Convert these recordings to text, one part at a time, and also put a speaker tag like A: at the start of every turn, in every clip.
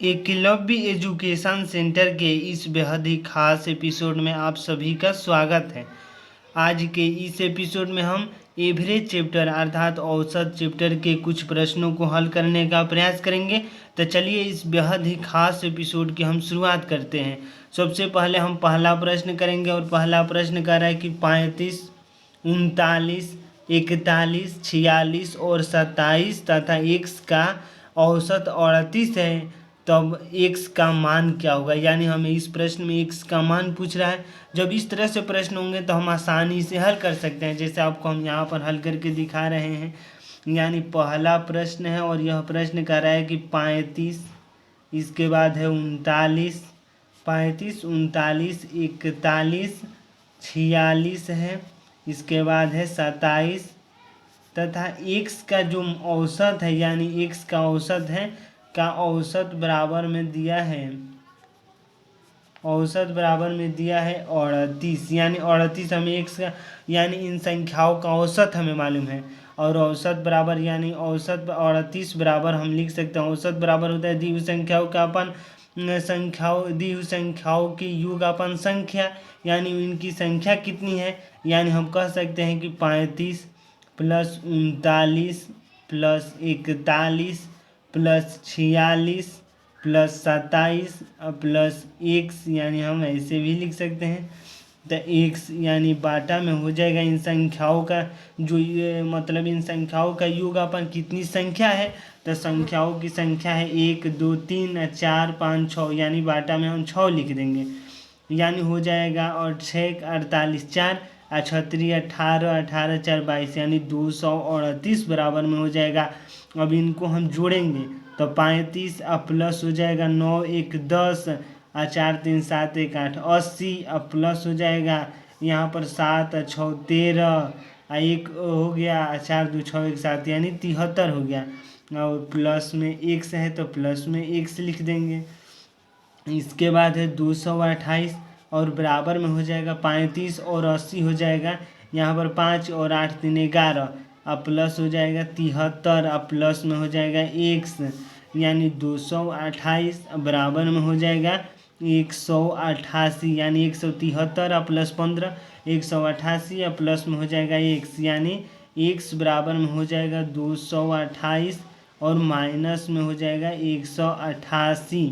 A: Eklavya education centre के इस बेहद ही खास एपिसोड में आप सभी का स्वागत है। आज के इस एपिसोड में हम एवरेज चैप्टर अर्थात औसत चैप्टर के कुछ प्रश्नों को हल करने का प्रयास करेंगे। तो चलिए इस बेहद ही खास एपिसोड की हम शुरुआत करते हैं। सबसे पहले हम पहला प्रश्न करेंगे और पहला प्रश्न कर रहा है कि 35, 39, 41, 46 और 27 तथा x का औसत 38 है, तब x का मान क्या होगा। यानी हमें इस प्रश्न में x का मान पूछ रहा है। जब इस तरह से प्रश्न होंगे तो हम आसानी से हल कर सकते हैं, जैसे आपको हम यहाँ पर हल करके दिखा रहे हैं। यानी पहला प्रश्न है और यह प्रश्न कर रहा है कि 35, इसके बाद है 39, 35, 39, 41, 46 है, इसके बाद है 27 तथा x का जो औसत है, यानी x का औसत है का औसत बराबर में दिया है, औसत बराबर में दिया है 38। यानी 38 हमें x का यानी इन संख्याओं का औसत हमें मालूम है और औसत बराबर यानी औसत 38 बराबर हम लिख सकते हैं। औसत बराबर होता है दी हुई संख्याओं का अपन दी हुई संख्याओं की योग अपन संख्या, यानी इनकी संख्या कितनी है। यानी हम कह सकते हैं कि 35 plus 39 plus 41 plus 46 plus 27 plus x, यानी हम ऐसे भी लिख सकते हैं। तो x यानी बाटा में हो जाएगा इन संख्याओं का जो ये मतलब इन संख्याओं का योग अपन कितनी संख्या है, तो संख्याओं की संख्या है 1 2 3 4 5 6, यानी बाटा में हम 6 लिख देंगे। यानी हो जाएगा और 6 48 4 36 18 18 4 22, यानी 238 बराबर में हो जाएगा। अब इनको हम जोड़ेंगे तो 35 प्लस हो जाएगा 9 1 10 4 3 7 1 8 80 प्लस हो जाएगा यहाँ पर 7 6 13 1 हो गया 4 2 6 1 7, यानी 73 हो गया। और प्लस में x है तो प्लस में x लिख देंगे। इसके बाद है 228 और बराबर में हो जाएगा 35 और 80 हो जाएगा यहाँ पर 5 और 8 3 11 प्लस हो जाएगा 73 प्लस में हो जाएगा x, यानी 228 बराबर में हो जाएगा 188, यानी 173 प्लस 15 188 प्लस में हो जाएगा x, यानी x बराबर में हो जाएगा 228 और माइनस में हो जाएगा 188।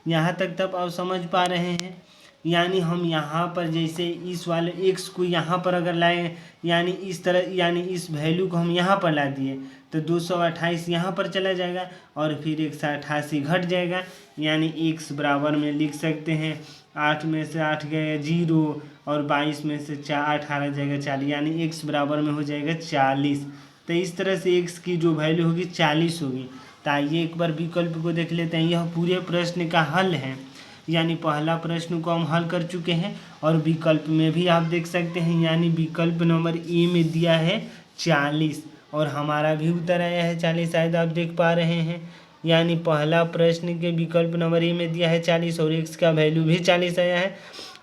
A: यहाँ तक आप समझ पा रहे हैं। यानी हम यहाँ पर जैसे इस वाले x को यहाँ पर अगर लाए, यानी इस तरह, यानी इस वैल्यू को हम यहाँ पर ला दिए तो 228 यहाँ पर चला जाएगा और फिर 188 घट जाएगा। यानी x बराबर में लिख सकते हैं 8 में से 8 गए 0 और 22 में से 4 18 जाएगा 40, यानी x बराबर में हो जाएगा 40। तो इस तरह से x की जो वैल्यू होगी 40 होगी। तो आइए एक बार विकल्प को देख लेते हैं। यह पूरे प्रश्न का हल है। यानी पहला प्रश्न को हम हल कर चुके हैं और विकल्प में भी आप देख सकते हैं। यानी विकल्प नंबर ए में दिया है 40 और हमारा भी उत्तर आया है 40, शायद आप देख पा रहे हैं। यानी पहला प्रश्न के विकल्प नंबर ए में दिया है 40 और x का वैल्यू भी 40 आया है।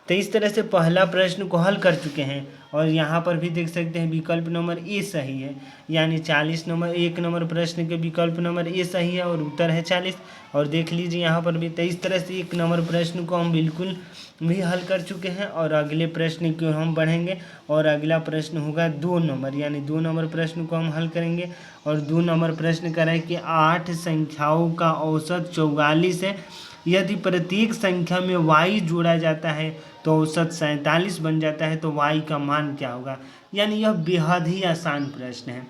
A: तो इस तरह से पहला प्रश्न को हल कर चुके हैं और यहाँ पर भी देख सकते हैं विकल्प नंबर ए सही है। यानी 40 नंबर 1 नंबर प्रश्न के विकल्प नंबर ए सही है और उत्तर है 40। और देख लीजिए यहाँ पर भी। तो इस तरह से 1 नंबर प्रश्न को हम बिल्कुल भी हल कर चुके हैं और अगले प्रश्न की ओर हम बढ़ेंगे और अगला प्रश्न होगा 2 नंबर। यानी 2 नंबर प्रश्न को हम हल करेंगे और 2 नंबर प्रश्न करें कि 8 संख्याओं का औसत 44 है। यदि प्रत्येक संख्या में y जोड़ा जाता है तो औसत 47 बन जाता है, तो y का मान क्या होगा। यानी यह बेहद ही आसान प्रश्न है,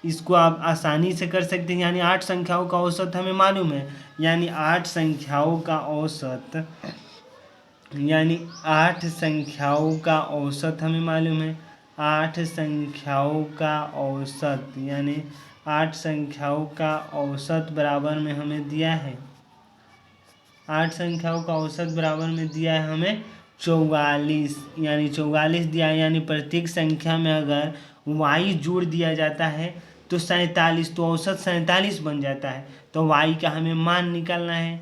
A: इसको आप आसानी से कर सकते हैं। यानी 8 संख्याओं का औसत हमें मालूम है। यानी 8 संख्याओं का औसत, यानी 8 संख्याओं का औसत हमें मालूम है। 8 संख्याओं का औसत, यानी 8 संख्याओं का औसत बराबर में हमें दिया है, 8 संख्याओं का औसत बराबर में दिया है हमें 44। यानी 44 दिया है। यानी प्रत्येक संख्या में अगर y जोड़ दिया जाता है तो 47, तो औसत 47 बन जाता है। तो y का हमें मान निकालना है।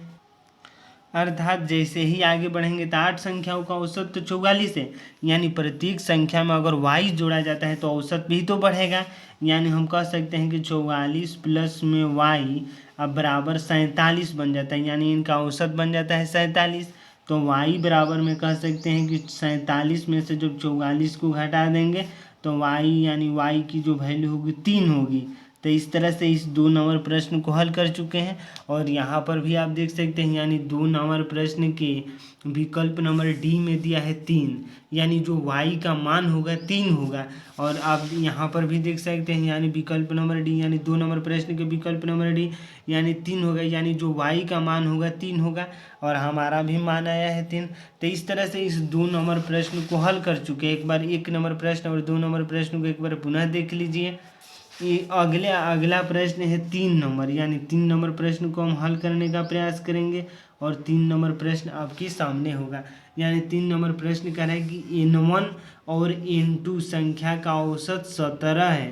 A: अर्थात जैसे ही आगे बढ़ेंगे तो 8 संख्याओं का औसत तो 44 है। यानी प्रत्येक संख्या में अगर y जोड़ा जाता है तो औसत भी तो बढ़ेगा। यानी हम कह सकते हैं कि 44 प्लस में y अब बराबर 47 बन जाता है, यानी इनका औसत बन जाता है 47। तो y बराबर में कह सकते हैं कि 47 में से जब 44 को घटा देंगे तो y यानी y की जो वैल्यू होगी 3 होगी। तो इस तरह से इस 2 नंबर प्रश्न को हल कर चुके हैं। और यहाँ पर भी आप देख सकते हैं, यानी 2 नंबर प्रश्न के विकल्प नंबर डी में दिया है 3, यानी जो y का मान होगा 3 होगा। और आप यहाँ पर भी देख सकते हैं, यानी विकल्प नंबर डी यानी 2 नंबर प्रश्न के विकल्प नंबर डी यानी 3 होगा, यानी जो y का मान होगा 3 होगा और हमारा भी मान आया है 3। तो इस तरह से इस 2 नंबर प्रश्न को हल कर चुके हैं। एक बार 1 नंबर प्रश्न और 2 नंबर प्रश्न को एक बार पुनः देख लीजिए। ये अगला प्रश्न है 3 नंबर, यानी 3 नंबर प्रश्न को हम हल करने का प्रयास करेंगे और 3 नंबर प्रश्न आपके सामने होगा। यानी 3 नंबर प्रश्न कह रहा है कि n1 और n2 संख्या का औसत 17 है,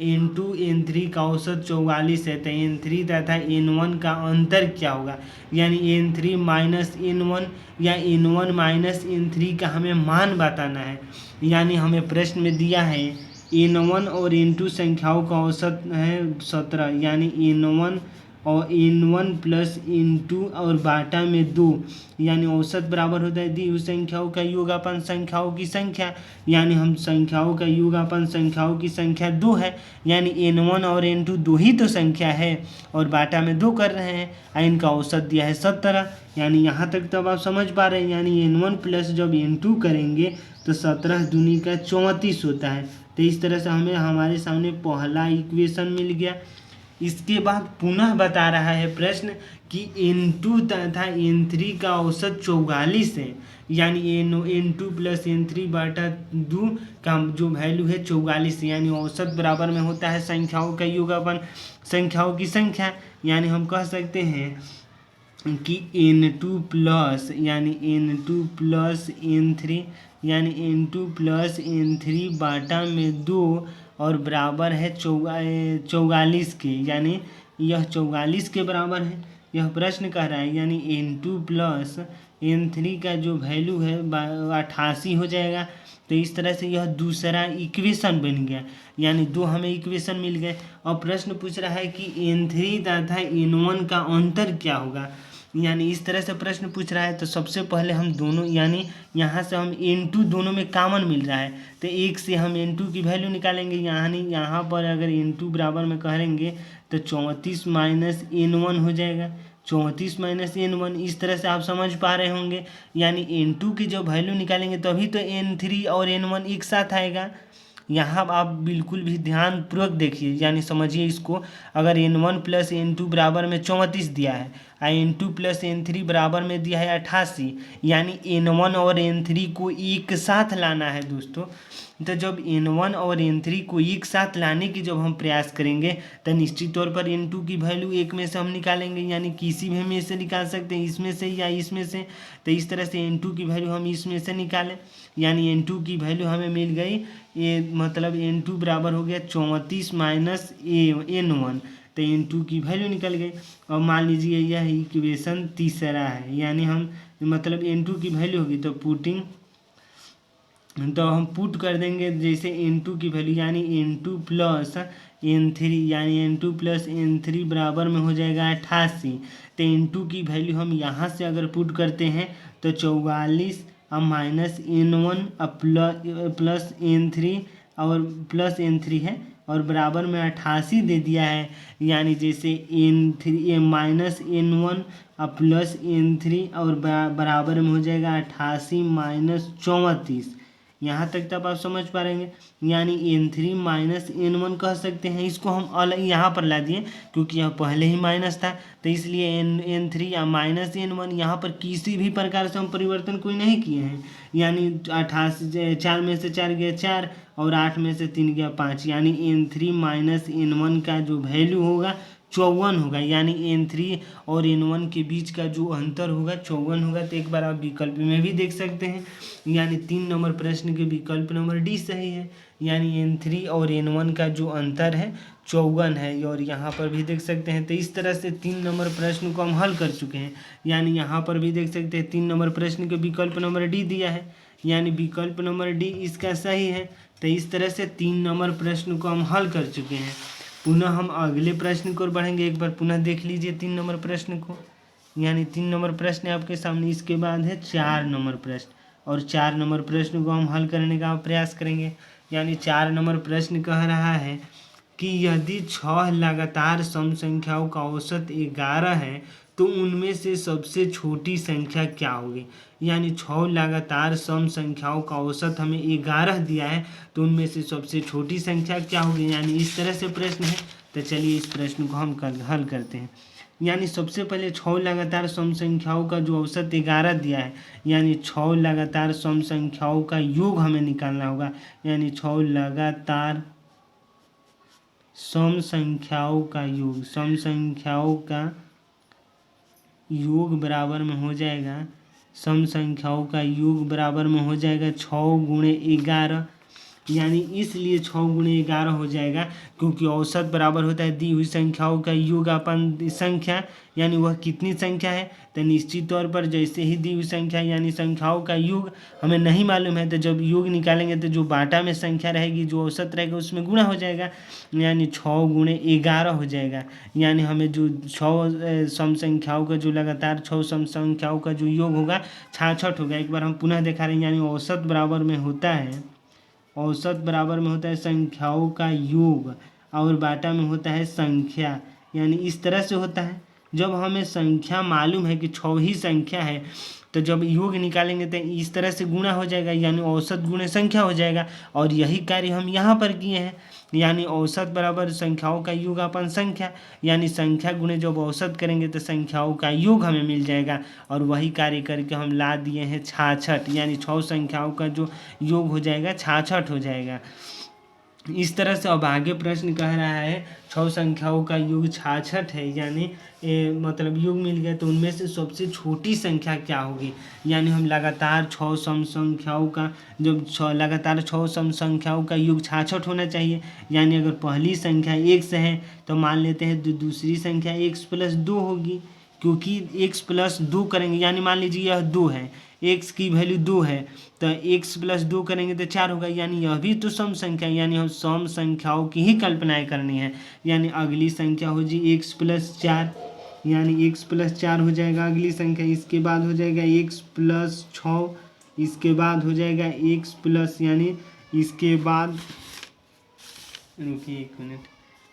A: n2 n3 का औसत 44 है, तो n3 तथा n1 का अंतर क्या होगा। यानी n3 माइनस n1 या n1 माइनस n3 का हमें मान बताना है। यानी हमें प्रश्न में दिया है n1 और n2 संख्याओं का औसत है 17, यानी n1 और n1 प्लस n2 और बाटा में 2, यानी औसत बराबर होता है दी हुई संख्याओं का योग अपन संख्याओं की संख्या। यानी हम संख्याओं का योग अपन संख्याओं की संख्या 2 है, यानी n1 और n2 दो ही तो संख्या है और बाटा में 2 कर रहे हैं और इनका औसत दिया है 17। यानी यहाँ तक तो अब आप समझ पा रहे हैं, यानी n1 प्लस जब n2 करेंगे तो 17 दूनी का 34 होता है। तो इस तरह से हमें हमारे सामने पहला इक्वेशन मिल गया। इसके बाद पुनः बता रहा है प्रश्न कि n2 तथा n3 का औसत 44 है, यानी n2 प्लस n3 बाटा 2 का जो वैल्यू है 44, यानी औसत बराबर में होता है संख्याओं का योग अपन संख्याओं की संख्या। यानी हम कह सकते हैं कि n2 प्लस यानी n2 प्लस n3 यानी n2 प्लस n3 बाटा में 2 और बराबर है 44 के, यानी यह 44 के बराबर है। यह प्रश्न कह रहा है, यानी n2 प्लस n3 का जो वैल्यू है 88 हो जाएगा। तो इस तरह से यह दूसरा इक्वेशन बन गया, यानी 2 हमें इक्वेशन मिल गए। और प्रश्न पूछ रहा है कि n3 तथा n1 का अंतर क्या होगा। यानी इस तरह से प्रश्न पूछ रहा है, तो सबसे पहले हम दोनों यानी यहाँ से हम n2 दोनों में कॉमन मिल रहा है तो 1 से हम n2 की वैल्यू निकालेंगे। यानी यहाँ पर अगर n2 बराबर में करेंगे तो 34 माइनस n1 हो जाएगा, 34 माइनस n1। इस तरह से आप समझ पा रहे होंगे, यानी n2 की जो वैल्यू निकालेंगे तभी तो n3 और n1 एक साथ आएगा। यहाँ आप बिल्कुल भी ध्यानपूर्वक देखिए, यानी समझिए इसको। अगर n1 प्लस n2 बराबर में 34 दिया है और n2 प्लस n3 बराबर में दिया है 88, यानी n1 और n3 को एक साथ लाना है दोस्तों। तो जब n1 और n3 को एक साथ लाने की जब हम प्रयास करेंगे तो निश्चित तौर पर n2 की वैल्यू एक में से हम निकालेंगे, यानी किसी भी में से निकाल सकते हैं, इसमें से या इसमें से। तो इस तरह से n2 की वैल्यू हम इसमें से निकालें, यानी n2 की वैल्यू हमें मिल गई, ये मतलब n2 बराबर हो गया 34 माइनस n1, तो n2 की वैल्यू निकल गई। और मान लीजिए यह इक्वेशन तीसरा है, यानी हम मतलब n2 की वैल्यू होगी तो हम पुट कर देंगे जैसे n2 की वैल्यू, यानी n2 प्लस n3 यानी n2 प्लस n3 बराबर में हो जाएगा 88। तो n2 की वैल्यू हम यहाँ से अगर पुट करते हैं तो 44 अब माइनस n1 प्लस n3 और प्लस n3 है और बराबर में 88 दे दिया है, यानी जैसे n3 माइनस n1 अब प्लस n3 और बराबर में हो जाएगा 88 माइनस 34। यहाँ तक तब आप समझ पा रहेंगे, यानी n3 माइनस n1 कह सकते हैं। इसको हम अलग यहाँ पर ला दिए क्योंकि यह पहले ही माइनस था, तो इसलिए n3 या माइनस n1 यहाँ पर किसी भी प्रकार से हम परिवर्तन कोई नहीं किए हैं। यानी 88 4 में से 4 गया 4 और 8 में से 3 गया 5, यानी n3 माइनस n1 का जो वैल्यू होगा 54 होगा, यानी n3 और n1 के बीच का जो अंतर होगा 54 होगा। तो एक बार आप विकल्प में भी देख सकते हैं, यानी 3 नंबर प्रश्न के विकल्प नंबर डी सही है, यानी n3 और n1 का जो अंतर है 54 है। और यहाँ पर भी देख सकते हैं। तो इस तरह से 3 नंबर प्रश्न को हम हल कर चुके हैं, यानी यहाँ पर भी देख सकते हैं 3 नंबर प्रश्न के विकल्प नंबर डी दिया है, यानी विकल्प नंबर डी इसका सही है। तो इस तरह से 3 नंबर प्रश्न को हम हल कर चुके हैं। पुनः हम अगले प्रश्न की ओर बढ़ेंगे। एक बार पुनः देख लीजिए 3 नंबर प्रश्न को। यानी 3 नंबर प्रश्न है आपके सामने, इसके बाद है 4 नंबर प्रश्न, और 4 नंबर प्रश्न को हम हल करने का प्रयास करेंगे। यानी 4 नंबर प्रश्न कह रहा है कि यदि 6 लगातार सम संख्याओं का औसत 11 है तो उनमें से सबसे छोटी संख्या क्या होगी। यानी 6 लगातार सम संख्याओं का औसत हमें 11 दिया है, तो उनमें से सबसे छोटी संख्या क्या होगी। यानी इस तरह से प्रश्न है। तो चलिए इस प्रश्न को हम हल करते हैं। यानी सबसे पहले 6 लगातार सम संख्याओं का जो औसत 11 दिया है, यानी 6 लगातार सम संख्याओं का योग हमें निकालना होगा। यानी 6 लगातार सम संख्याओं का योग, सम संख्याओं का योग बराबर में हो जाएगा, सम संख्याओं का योग बराबर में हो जाएगा 6 गुणे 11। यानी इसलिए 6 गुणे 11 हो जाएगा क्योंकि औसत बराबर होता है दी हुई संख्याओं का योग अपन संख्या। यानी वह कितनी संख्या है, तो निश्चित तौर पर जैसे ही दी हुई संख्या यानी संख्याओं का योग हमें नहीं मालूम है, तो जब योग निकालेंगे तो जो बाटा में संख्या रहेगी, जो औसत रहेगा, उसमें गुणा हो जाएगा। यानी 6 गुणे 11 हो जाएगा। यानी हमें जो 6 सम संख्याओं का जो लगातार 6 सम संख्याओं का जो योग होगा 66 होगा। एक बार हम पुनः दिखा रहे हैं। यानी औसत बराबर में होता है, औसत बराबर में होता है संख्याओं का योग और बाटा में होता है संख्या। यानी इस तरह से होता है। जब हमें संख्या मालूम है कि 6 ही संख्या है, तो जब योग निकालेंगे तो इस तरह से गुणा हो जाएगा, यानी औसत गुणे संख्या हो जाएगा। और यही कार्य हम यहाँ पर किए हैं। यानी औसत बराबर संख्याओं का योग अपन संख्या, यानी संख्या गुणे जब औसत करेंगे तो संख्याओं का योग हमें मिल जाएगा। और वही कार्य करके हम ला दिए हैं 66। यानी 6 संख्याओं का जो योग हो जाएगा 66 हो जाएगा। इस तरह से अब आगे प्रश्न कह रहा है 6 संख्याओं का योग 66 है, यानी मतलब योग मिल गया, तो उनमें से सबसे छोटी संख्या क्या होगी। यानी हम लगातार 6 सम संख्याओं का जब लगातार 6 सम संख्याओं का योग 66 होना चाहिए। यानी अगर पहली संख्या x है तो मान लेते हैं दूसरी संख्या x+2 होगी, क्योंकि x+2 करेंगे। यानी मान लीजिए यह 2 है, x की वैल्यू 2 है, तो x+2 करेंगे तो 4 होगा। यानी यह भी तो सम संख्या, यानी हम सम संख्याओं की ही कल्पनाएं करनी है। यानी अगली संख्या हो जी x+4, यानी x+4 हो जाएगा अगली संख्या। इसके बाद हो जाएगा x+6, इसके बाद हो जाएगा x+, यानी इसके बाद रुकिए 1 मिनट,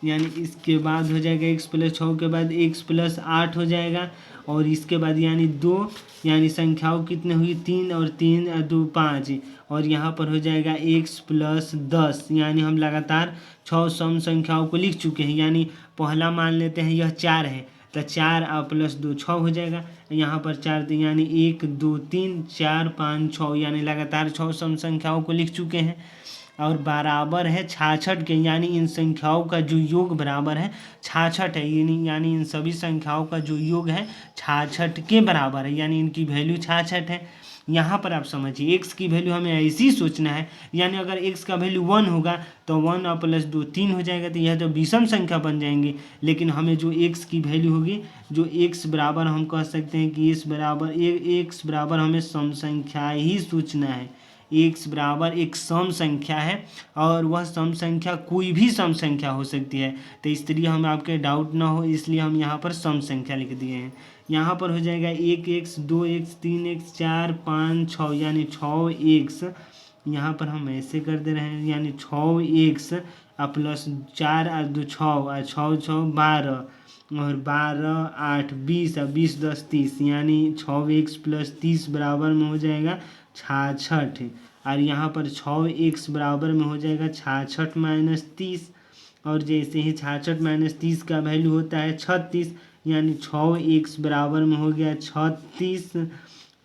A: यानी इसके बाद हो जाएगा x+6 के बाद x+8 हो जाएगा। और इसके बाद यानी 2, यानी संख्याओं कितने हुई 3 और 3 2 5, और यहाँ पर हो जाएगा x+10। यानी हम लगातार 6 सम संख्याओं को लिख चुके हैं। यानी पहला मान लेते हैं यह 4 है, तो 4 + 2 6 हो जाएगा। यहाँ पर 4 यानी 1 2 3 4 5 6, यानी लगातार 6 सम संख्याओं को लिख चुके हैं और बराबर है 66 के। यानी इन संख्याओं का जो योग बराबर है 66 है। यानी इन सभी संख्याओं का जो योग है 66 के बराबर है, यानी इनकी वैल्यू 66 है। यहाँ पर आप समझिए x की वैल्यू हमें ऐसे ही सोचना है। यानी अगर x का वैल्यू 1 होगा तो 1 + 2 3 हो जाएगा, तो यह तो विषम संख्या बन जाएंगे। लेकिन हमें जो x की वैल्यू होगी, जो x बराबर हम कह सकते हैं कि x बराबर हमें सम संख्या ही सोचना है। x बराबर एक सम संख्या है और वह सम संख्या कोई भी सम संख्या हो सकती है। तो इसलिए हम आपके डाउट ना हो, इसलिए हम यहाँ पर सम संख्या लिख दिए हैं। यहाँ पर हो जाएगा 1x 2x 3x 4 5 6, यानी 6x। यहाँ पर हम ऐसे कर दे रहे हैं, यानी 6x +4 और 2 6 और 6 6 12 और 12 8 20 और 20 10 30, यानी 6x + 30 बराबर में हो जाएगा 66। और यहाँ पर 6x बराबर में हो जाएगा 66 - 30, और जैसे ही 66 - 30 का वैल्यू होता है 36, यानी 6x बराबर में हो गया 36।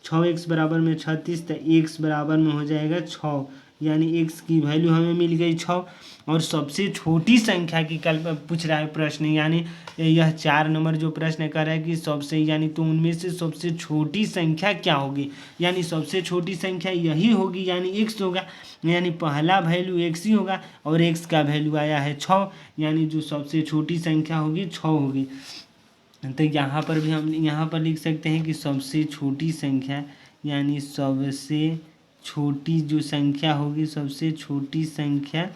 A: 6x बराबर में 36, तो x बराबर में हो जाएगा 6, यानी x की वैल्यू हमें मिल गई 6। और सबसे छोटी संख्या की पूछ रहा है प्रश्न, यानी यह 4 नंबर जो प्रश्न कर रहा है कि सबसे, यानी तो उनमें से सबसे छोटी संख्या क्या होगी। यानी सबसे छोटी संख्या यही होगी, यानी x होगा। यानी पहला वैल्यू x ही होगा और x का वैल्यू आया है 6, यानी जो सबसे छोटी संख्या होगी 6 होगी। तो यहाँ पर भी हम यहाँ पर लिख सकते हैं कि सबसे छोटी संख्या, यानी सबसे छोटी जो संख्या होगी, सबसे छोटी संख्या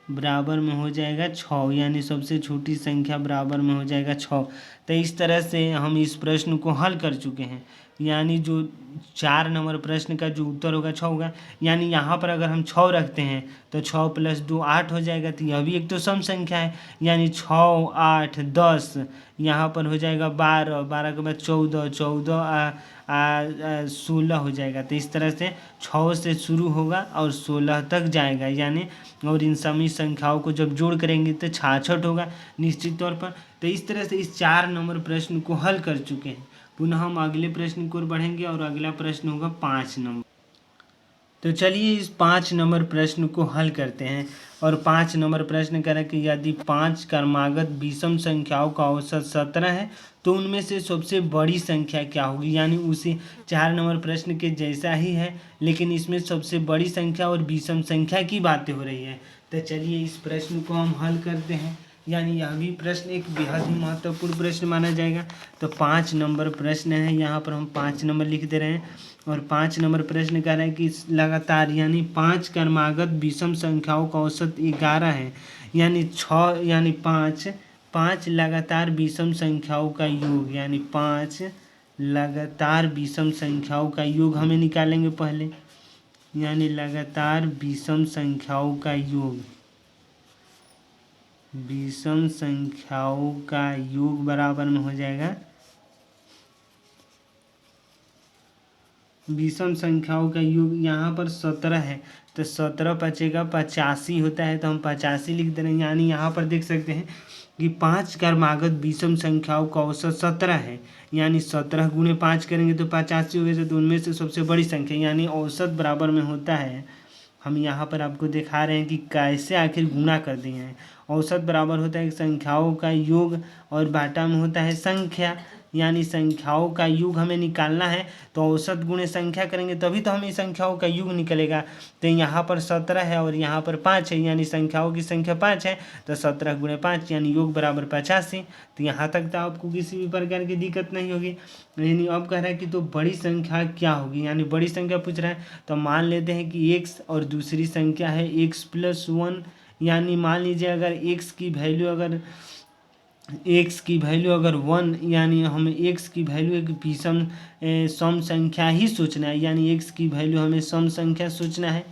A: बराबर में हो जाएगा 6, यानी सबसे छोटी संख्या बराबर में हो जाएगा 6। तो इस तरह से हम इस प्रश्न को हल कर चुके हैं। यानी जो 4 नंबर प्रश्न का जो उत्तर होगा 6 होगा। यानी यहाँ पर अगर हम 6 रखते हैं तो 6 + 2 8 हो जाएगा। तो यह भी एक तो सम संख्या है, यानी 6 8 10, यहाँ पर हो जाएगा 12, 12 के बाद 14, 14 16 हो जाएगा। तो इस तरह से 6 से शुरू होगा और 16 तक जाएगा, यानी और इन सभी संख्याओं को जब जोड़ करेंगे तो 66 होगा निश्चित तौर पर। तो इस तरह से इस 4 नंबर प्रश्न को हल कर चुके हैं। पुनः हम अगले प्रश्न की ओर बढ़ेंगे और अगला प्रश्न होगा 5 नंबर। तो चलिए इस 5 नंबर प्रश्न को हल करते हैं। और 5 नंबर प्रश्न कह रहा है कि यदि 5 क्रमागत विषम संख्याओं का औसत 17 है तो उनमें से सबसे बड़ी संख्या क्या होगी। यानी उसी 4 नंबर प्रश्न के जैसा ही है, लेकिन इसमें सबसे बड़ी संख्या और विषम संख्या की बातें हो रही है। तो चलिए इस प्रश्न को हम हल करते हैं। यानी यह भी प्रश्न एक बेहद ही महत्वपूर्ण प्रश्न माना जाएगा। तो 5 नंबर प्रश्न है, यहाँ पर हम 5 नंबर लिख दे रहे हैं। और 5 नंबर प्रश्न कह रहा है कि लगातार यानी 5 क्रमागत विषम संख्याओं का औसत 11 है। यानी 6 यानी 5 लगातार विषम संख्याओं का योग, यानी 5 लगातार विषम संख्याओं का योग हमें निकालेंगे पहले। यानी लगातार विषम संख्याओं का योग, विषम संख्याओं का योग बराबर में हो जाएगा, विषम संख्याओं का योग यहाँ पर 17 है। तो 17 बचेगा 85 होता है, तो हम 85 लिख दे रहे हैं। यानी यहाँ पर देख सकते हैं कि 5 क्रमागत विषम संख्याओं का औसत 17 है। यानी 17 गुणे 5 करेंगे तो 85 हो गए। तो उनमें से सबसे बड़ी संख्या यानी औसत बराबर में होता है, हम यहाँ पर आपको दिखा रहे हैं कि कैसे आखिर गुणा कर दिए हैं। औसत बराबर होता है संख्याओं का योग और बाटा में होता है संख्या। यानी संख्याओं का योग हमें निकालना है तो औसत गुणे संख्या करेंगे तभी तो हमें संख्याओं का योग निकलेगा। तो यहाँ पर 17 है और यहाँ पर 5 है, यानी संख्याओं की संख्या 5 है। तो 17 गुणे 5 यानी योग बराबर 85। तो यहाँ तक तो आपको किसी भी प्रकार की दिक्कत नहीं होगी। यानी अब कह रहा है कि तो बड़ी संख्या क्या होगी, यानी बड़ी संख्या पूछ रहा है। तो मान लेते हैं कि x और दूसरी संख्या है x + 1। यानी मान लीजिए अगर x की वैल्यू अगर 1, यानी हमें x की वैल्यू एक विषम सम संख्या ही सोचना है। यानी x की वैल्यू हमें सम संख्या सोचना है,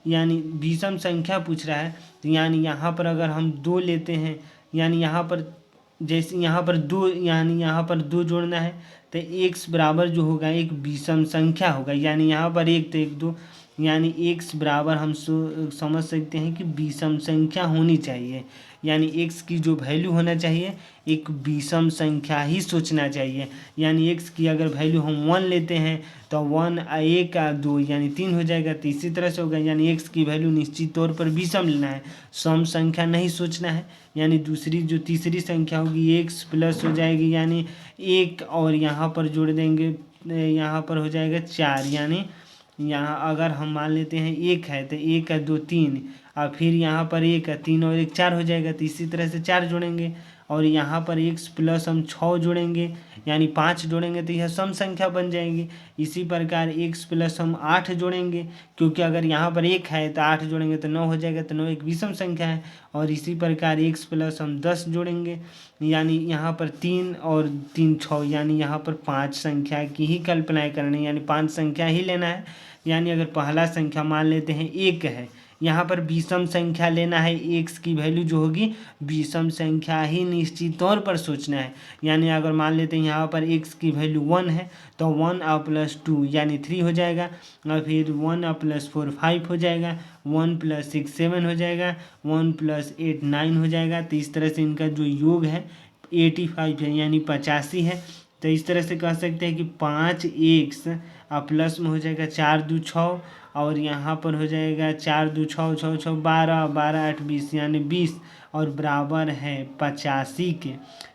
A: यानी विषम संख्या पूछ रहा है। तो यानी यहाँ पर अगर हम 2 लेते हैं, यानी यहाँ पर जैसे यहाँ पर 2, यानी यहाँ पर 2 जोड़ना है तो x बराबर जो होगा एक विषम संख्या होगा। यानी यहाँ पर 1 तो 1 2, यानी x बराबर हम समझ सकते हैं कि विषम संख्या होनी चाहिए। यानी x की जो वैल्यू होना चाहिए एक विषम संख्या ही सोचना चाहिए। यानी x की अगर वैल्यू हम 1 लेते हैं तो 1 1 2 यानी 3 हो जाएगा। तो इसी तरह से होगा, यानी x की वैल्यू निश्चित तौर पर विषम लेना है, सम संख्या नहीं सोचना है। यानी दूसरी जो तीसरी संख्या होगी x प्लस हो जाएगी, यानी 1 और यहाँ पर जोड़ देंगे, यहाँ पर हो जाएगा 4। यानी यहाँ अगर हम मान लेते हैं 1 है तो 1 2 3, और फिर यहाँ पर 1 3 और 1 4 हो जाएगा। तो इसी तरह से 4 जोड़ेंगे और यहाँ पर x प्लस हम 6 जोड़ेंगे, यानी 5 जोड़ेंगे तो यह सम संख्या बन जाएगी। इसी प्रकार x प्लस हम 8 जोड़ेंगे, क्योंकि अगर यहाँ पर 1 है तो 8 जोड़ेंगे तो 9 हो जाएगा। तो 9 एक विषम संख्या है। और इसी प्रकार x प्लस हम 10 जोड़ेंगे, यानी यहाँ पर 3 और 3 6, यानी यहाँ पर 5 संख्या की ही कल्पना करनी, यानी 5 संख्या ही लेना है। यानी अगर पहला संख्या मान लेते हैं 1 है, यहाँ पर विषम संख्या लेना है, x की वैल्यू जो होगी विषम संख्या ही निश्चित तौर पर सोचना है। यानी अगर मान लेते हैं यहाँ पर x की वैल्यू 1 है तो 1 + 2 यानी 3 हो जाएगा, और फिर 1 + 4 5 हो जाएगा, 1 + 6 7 हो जाएगा, 1 + 8 9 हो जाएगा। तो इस तरह से इनका जो योग है 85 है, यानी 85 है। तो इस तरह से कह सकते हैं कि 5x प्लस में हो जाएगा 4 2 6, और यहाँ पर हो जाएगा 4 2 6 6 6 12 12 8 20, यानी 20 और बराबर है 85 के।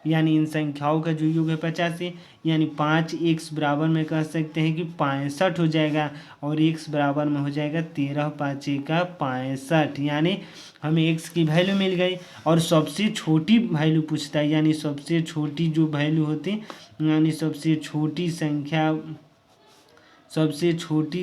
A: यानी इन संख्याओं का जो योग है 85, यानी 5x बराबर में कह सकते हैं कि 65 हो जाएगा, और x बराबर में हो जाएगा 13 5 का 65। यानी हमें x की वैल्यू मिल गई। और सबसे छोटी वैल्यू पूछता है, यानी सबसे छोटी जो वैल्यू होती, यानी सबसे छोटी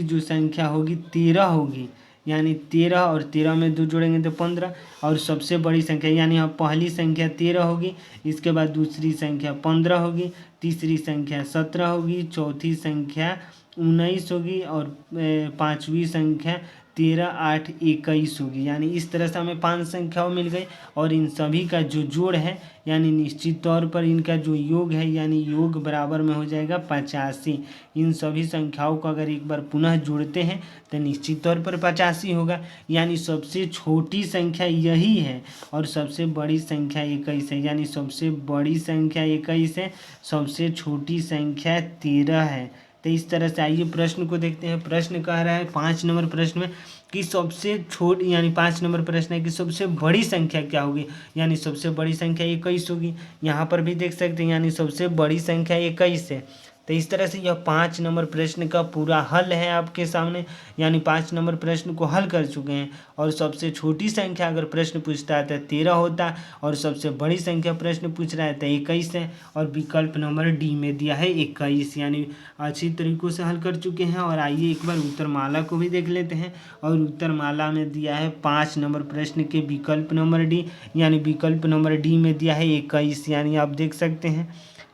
A: जो संख्या होगी 13 होगी। यानी 13 और 13 में 2 जोड़ेंगे तो 15। और सबसे बड़ी संख्या यानी यहाँ पहली संख्या 13 होगी, इसके बाद दूसरी संख्या 15 होगी, तीसरी संख्या 17 होगी, चौथी संख्या 19 होगी और पांचवी संख्या 13, 8, 21 होगी। यानी इस तरह से हमें 5 संख्याओं मिल गई और इन सभी का जो जोड़ है यानी निश्चित तौर पर इनका जो योग है यानी योग बराबर में हो जाएगा 85। इन सभी संख्याओं को अगर एक बार पुनः जोड़ते हैं तो निश्चित तौर पर 85 होगा। यानी सबसे छोटी संख्या यही है और सबसे बड़ी संख्या 21 है। यानी सबसे बड़ी संख्या 21 है, सबसे छोटी संख्या 13 है। तो इस तरह से आइए प्रश्न को देखते हैं। प्रश्न कह रहा है 5 नंबर प्रश्न में कि सबसे छोटी यानी 5 नंबर प्रश्न है कि सबसे बड़ी संख्या क्या होगी। यानी सबसे बड़ी संख्या 21 होगी। यहाँ पर भी देख सकते हैं यानी सबसे बड़ी संख्या 21 है। तो इस तरह से यह 5 नंबर प्रश्न का पूरा हल है आपके सामने। यानी 5 नंबर प्रश्न को हल कर चुके हैं। और सबसे छोटी संख्या अगर प्रश्न पूछता है तो 13 होता, और सबसे बड़ी संख्या प्रश्न पूछ रहा है तो 21 है। और विकल्प नंबर डी में दिया है 21। यानी अच्छी तरीकों से हल कर चुके हैं। और आइए एक बार उत्तरमाला को भी देख लेते हैं। और उत्तरमाला में दिया है 5 नंबर प्रश्न के विकल्प नंबर डी, यानी विकल्प नंबर डी में दिया है 21। यानी आप देख सकते हैं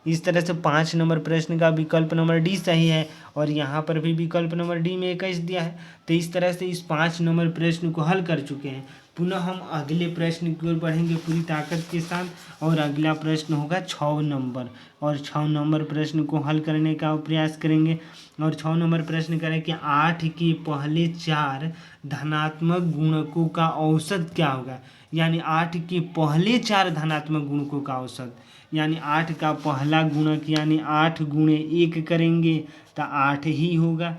A: इस तरह से 5 नंबर प्रश्न का विकल्प नंबर डी सही है और यहाँ पर भी विकल्प नंबर डी में 21 दिया है। तो इस तरह से इस 5 नंबर प्रश्न को हल कर चुके हैं। पुनः हम अगले प्रश्न की ओर बढ़ेंगे पूरी ताकत के साथ। और अगला प्रश्न होगा 6 नंबर, और 6 नंबर प्रश्न को हल करने का प्रयास करेंगे। और 6 नंबर प्रश्न करें कि 8 के पहले 4 धनात्मक गुणकों का औसत क्या होगा। यानी 8 के पहले 4 धनात्मक गुणकों का औसत, यानी 8 का पहला गुणक यानी 8 गुणे 1 करेंगे तो 8 ही होगा,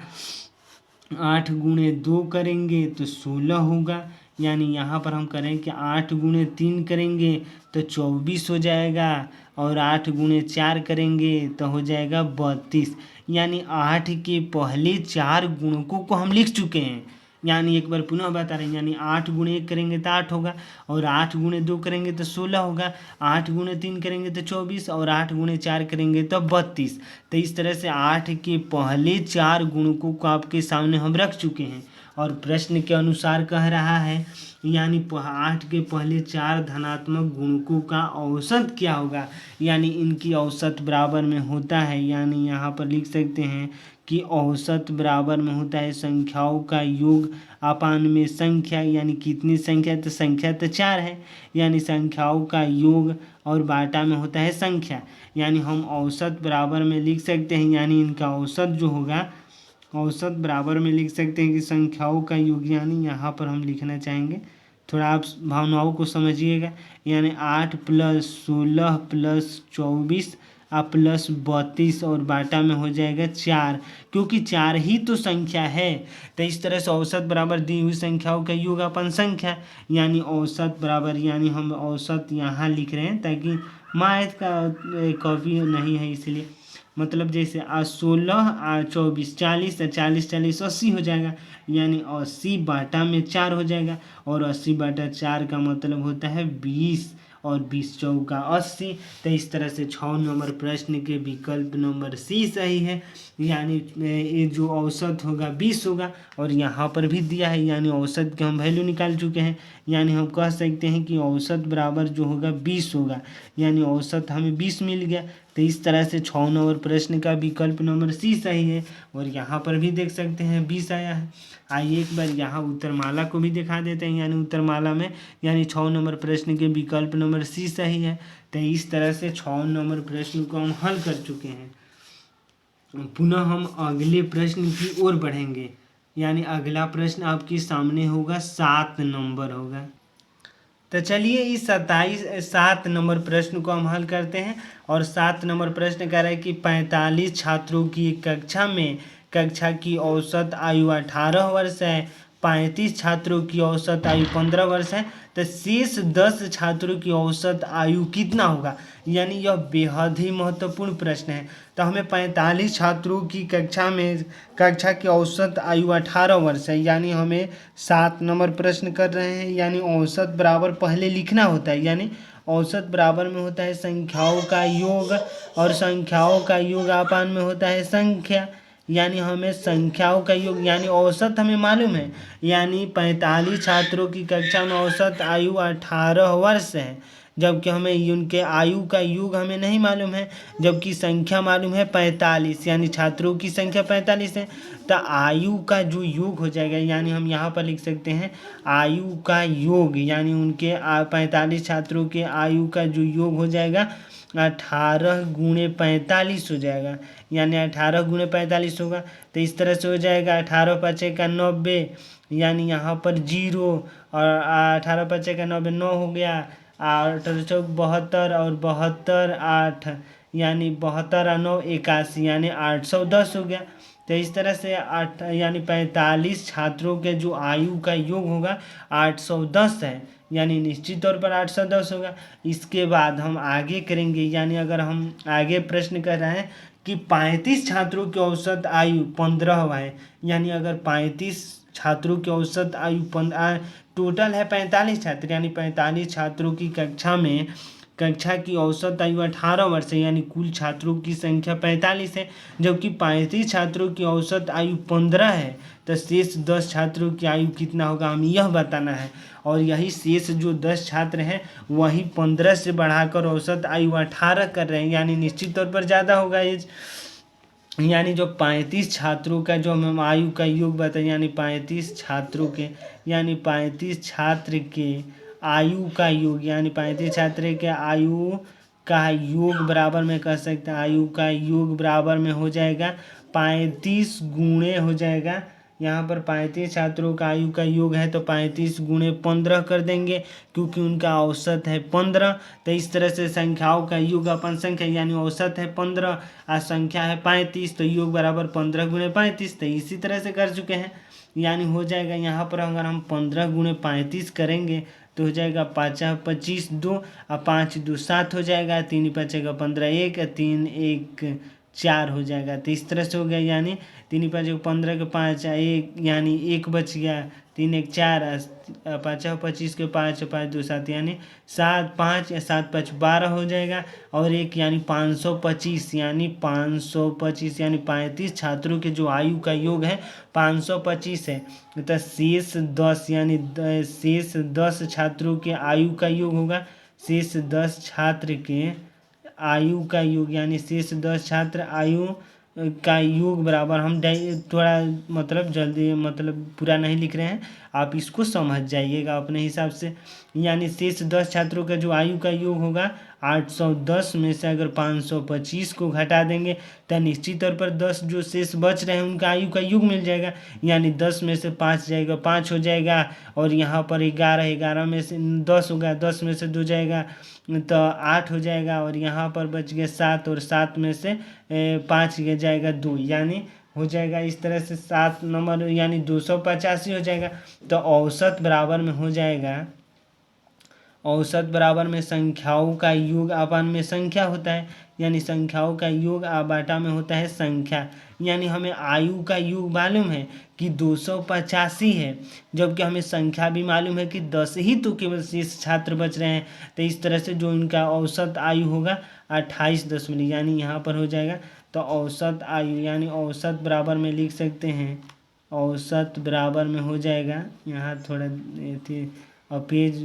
A: 8 गुणे 2 करेंगे तो 16 होगा। यानी यहाँ पर हम करें कि 8 गुणे 3 करेंगे तो 24 हो जाएगा, और 8 गुणे 4 करेंगे तो हो जाएगा 32। यानी 8 के पहले 4 गुणकों को हम लिख चुके हैं। यानी एक बार पुनः बता रहे हैं, यानी 8 गुणे 1 करेंगे तो 8 होगा, और 8 गुणे 2 करेंगे तो 16 होगा, 8 गुणे 3 करेंगे तो 24, और 8 गुणे 4 करेंगे तो 32। तो इस तरह से 8 के पहले 4 गुणकों को आपके सामने हम रख चुके हैं। और प्रश्न के अनुसार कह रहा है यानी 8 के पहले 4 धनात्मक गुणकों का औसत क्या होगा। यानी इनकी औसत बराबर में होता है, यानी यहाँ पर लिख सकते हैं कि औसत बराबर में होता है संख्याओं का योग अपान में संख्या। यानी कितनी संख्या, तो संख्या तो 4 है, यानी संख्याओं का योग और बाटा में होता है संख्या। यानी हम औसत बराबर में लिख सकते हैं, यानी इनका औसत जो होगा औसत बराबर में लिख सकते हैं कि संख्याओं का योग। यानी यहाँ पर हम लिखना चाहेंगे, थोड़ा आप भावनाओं को समझिएगा। यानी 8 + 16 + 24 प्लस 32 और बाटा में हो जाएगा 4, क्योंकि 4 ही तो संख्या है। तो इस तरह से औसत बराबर दी हुई संख्याओं का योग अपन संख्या, यानी औसत बराबर, यानी हम औसत यहाँ लिख रहे हैं ताकि मैथ का कॉपी नहीं है इसलिए। मतलब जैसे 16 24 40 40 40 80 हो जाएगा, यानी 80 बाटा में 4 हो जाएगा, और 80 बाटा 4 का मतलब होता है 20, और 20 चौका 80। तो इस तरह से 6 नंबर प्रश्न के विकल्प नंबर सी सही है। यानी ये जो औसत होगा 20 होगा, और यहाँ पर भी दिया है, यानी औसत के हम वैल्यू निकाल चुके हैं। यानी हम कह सकते हैं कि औसत बराबर जो होगा 20 होगा, यानी औसत हमें 20 मिल गया। तो इस तरह से 6 नंबर प्रश्न का विकल्प नंबर सी सही है। और यहाँ पर भी देख सकते हैं 20 आया है। आइए एक बार यहाँ उत्तरमाला को भी दिखा देते हैं। यानी उत्तरमाला में यानी 6 नंबर प्रश्न के विकल्प नंबर सी सही है। तो इस तरह से 6 नंबर प्रश्न को हम हल कर चुके हैं। पुनः हम अगले प्रश्न की ओर बढ़ेंगे। यानी अगला प्रश्न आपके सामने होगा 7 नंबर होगा। तो चलिए इस 7 नंबर प्रश्न को हम हल करते हैं। और 7 नंबर प्रश्न कह रहा है कि 45 छात्रों की कक्षा में कक्षा की औसत आयु 18 वर्ष है, 35 छात्रों की औसत आयु 15 वर्ष है, तो शेष 10 छात्रों की औसत आयु कितना होगा। यानी यह बेहद ही महत्वपूर्ण प्रश्न है। तो हमें 45 छात्रों की कक्षा की औसत आयु 18 वर्ष है, यानी हमें 7 नंबर प्रश्न कर रहे हैं। यानी औसत बराबर पहले लिखना होता है, यानी औसत बराबर में होता है संख्याओं का योग, और संख्याओं का योग अपान में होता है संख्या। यानी हमें संख्याओं का योग यानी औसत हमें मालूम है, यानी 45 छात्रों की कक्षा में औसत आयु 18 वर्ष है, जबकि हमें उनके आयु का योग हमें नहीं मालूम है, जबकि संख्या मालूम है 45, यानी छात्रों की संख्या 45 है। तो आयु का जो योग हो जाएगा, यानी हम यहाँ पर लिख सकते हैं आयु का योग, यानी उनके 45 छात्रों के आयु का जो योग हो जाएगा 18 गुणे 45 हो जाएगा, यानी 18 गुणे 45 होगा। तो इस तरह से हो जाएगा 18 पचे का 90, यानी यहाँ पर 0 और 18 पचे का 90 9 हो गया, 18 चौक 72 और 72 8, यानी 72 और 9 81, यानी 810 हो गया। तो इस तरह से 8 यानी 45 छात्रों के जो आयु का योग होगा 810 है, यानी निश्चित तौर पर 810 होगा। इसके बाद हम आगे करेंगे, यानी अगर हम आगे प्रश्न कर रहे हैं कि 35 छात्रों की औसत आयु 15 है, यानी अगर 35 छात्रों की औसत आयु टोटल है 45 छात्र, यानी 45 छात्रों की कक्षा की औसत आयु 18 वर्ष है, यानी कुल छात्रों की संख्या 45 है, जबकि 35 छात्रों की औसत आयु 15 है। तो शेष 10 छात्रों की आयु कितना होगा हमें यह बताना है, और यही शेष जो 10 छात्र हैं वही 15 से बढ़ाकर औसत आयु 18 कर रहे हैं, यानी निश्चित तौर पर ज़्यादा होगा एज। यानी जो 35 छात्रों का जो हम आयु का योग बताएं, यानी 35 छात्रों के, यानी 35 छात्र के आयु का योग, यानी 35 छात्र के आयु का योग बराबर में कह सकते हैं, आयु का योग बराबर में हो जाएगा 35 गुणे हो जाएगा, यहाँ पर 35 छात्रों का आयु का योग है तो 35 गुणे 15 कर देंगे, क्योंकि उनका औसत है 15। तो इस तरह से संख्याओं का योग अपन संख्या, यानी औसत है 15 और संख्या है 35, तो योग बराबर 15 गुणे 35। तो इसी तरह से कर चुके हैं, यानी हो जाएगा यहाँ पर अगर हम 15 गुणे 35 करेंगे तो हो जाएगा 5 25 2 और 5 2 7 हो जाएगा, 3 5 15 1 3 1 4 हो जाएगा। तो इस तरह से हो गया, यानी 3 5 15 के 5 1, यानी 1 बच गया, 3 1 4 5 25 के 5 5 2 7, यानी 7 5 या 7 5 12 हो जाएगा, और एक यानी 525, यानी 525, यानी 35 छात्रों के जो आयु का योग है 525 है। तो शेष 10, यानी शेष 10 छात्रों के आयु का योग होगा, शेष 10 छात्र के आयु का योग, यानी शेष 10 छात्र आयु का योग बराबर, हम थोड़ा मतलब जल्दी मतलब पूरा नहीं लिख रहे हैं, आप इसको समझ जाइएगा अपने हिसाब से। यानी शेष 10 छात्रों का जो आयु का योग होगा 810 में से अगर 525 को घटा देंगे तो निश्चित तौर पर 10 जो शेष बच रहे हैं उनका आयु का योग मिल जाएगा, यानी 10 में से 5 जाएगा 5 हो जाएगा, और यहाँ पर 11 में से 10 होगा, 10 में से 2 जाएगा तो 8 हो जाएगा, और यहाँ पर बच गया 7, और 7 में से 5 जाएगा 2, यानी हो जाएगा इस तरह से 7 नंबर, यानी 285 हो जाएगा। तो औसत बराबर में हो जाएगा, औसत बराबर में संख्याओं का योग अपन में संख्या होता है, यानी संख्याओं का योग बाटा में होता है संख्या, यानी हमें आयु का योग मालूम है कि 285 है, जबकि हमें संख्या भी मालूम है कि 10 ही तो केवल शेष छात्र बच रहे हैं। तो इस तरह से जो इनका औसत आयु होगा 28 यानी यहाँ पर हो जाएगा। तो औसत आयु यानी औसत बराबर में लिख सकते हैं, औसत बराबर में हो जाएगा, यहाँ थोड़ा थी और पेज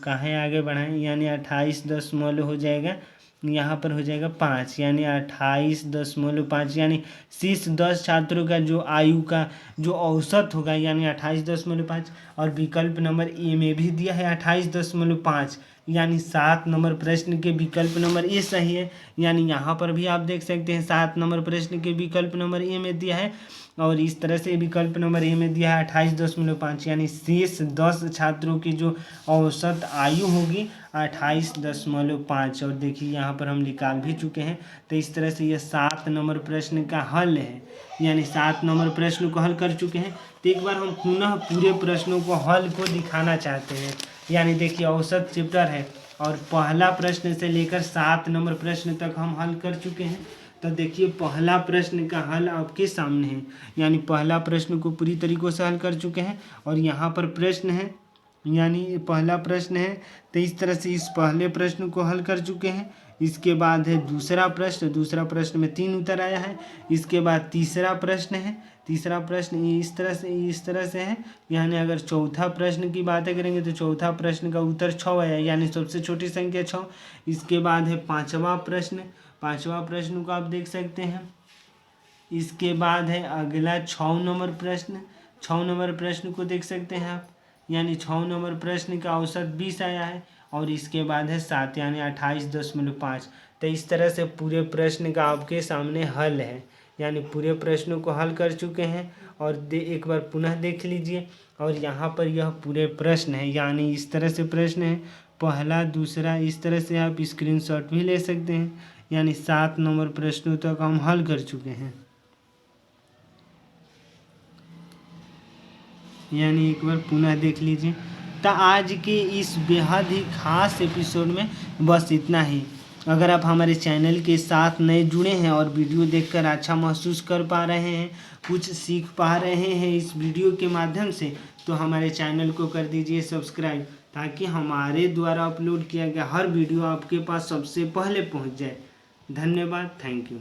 A: कहाँ आगे बढ़ाएं, यानी 28 हो जाएगा, यहाँ पर हो जाएगा 5, यानी 28.5, यानी शेष 10 छात्रों का जो आयु का जो औसत होगा यानी 28.5, और विकल्प नंबर ए में भी दिया है 28.5, यानी 7 नंबर प्रश्न के विकल्प नंबर ए सही है। यानी यहाँ पर भी आप देख सकते हैं 7 नंबर प्रश्न के विकल्प नंबर ए में दिया है, और इस तरह से विकल्प नंबर ए में दिया है 28.5, यानी शेष 10 छात्रों की जो औसत आयु होगी 28.5। और देखिए यहाँ पर हम निकाल भी चुके हैं। तो इस तरह से ये 7 नंबर प्रश्न का हल है, यानी 7 नंबर प्रश्न को हल कर चुके हैं। तो एक बार हम पुनः पूरे प्रश्नों को हल को दिखाना चाहते हैं। यानी देखिए औसत चैप्टर है और पहला प्रश्न से लेकर 7 नंबर प्रश्न तक हम हल कर चुके हैं। तो देखिए पहला प्रश्न का हल आपके सामने है, यानी पहला प्रश्न को पूरी तरीकों से हल कर चुके हैं। और यहाँ पर प्रश्न है, यानी पहला प्रश्न है, तो इस तरह से इस पहले प्रश्न को हल कर चुके हैं। इसके बाद है दूसरा प्रश्न में 3 उत्तर आया है। इसके बाद तीसरा प्रश्न है, तीसरा प्रश्न इस तरह से है, यानी अगर चौथा प्रश्न की बातें करेंगे तो चौथा प्रश्न का उत्तर 6 आया, यानी सबसे छोटी संख्या 6। इसके बाद है पांचवा प्रश्न को आप देख सकते हैं। इसके बाद है अगला 6 नंबर प्रश्न को देख सकते हैं आप, यानी 6 नंबर प्रश्न का औसत 20 आया है। और इसके बाद है 7 यानी 28.5। तो इस तरह से पूरे प्रश्न का आपके सामने हल है, यानी पूरे प्रश्नों को हल कर चुके हैं। और एक बार पुनः देख लीजिए, और यहाँ पर यह पूरे प्रश्न है, यानी इस तरह से प्रश्न है, पहला दूसरा, इस तरह से आप स्क्रीनशॉट भी ले सकते हैं। यानी 7 नंबर प्रश्नों तक हम हल कर चुके हैं। यानी एक बार पुनः देख लीजिए। तो आज के इस बेहद ही खास एपिसोड में बस इतना ही। अगर आप हमारे चैनल के साथ नए जुड़े हैं और वीडियो देखकर अच्छा महसूस कर पा रहे हैं, कुछ सीख पा रहे हैं इस वीडियो के माध्यम से, तो हमारे चैनल को कर दीजिए सब्सक्राइब, ताकि हमारे द्वारा अपलोड किया गया हर वीडियो आपके पास सबसे पहले पहुंच जाए। धन्यवाद, थैंक यू।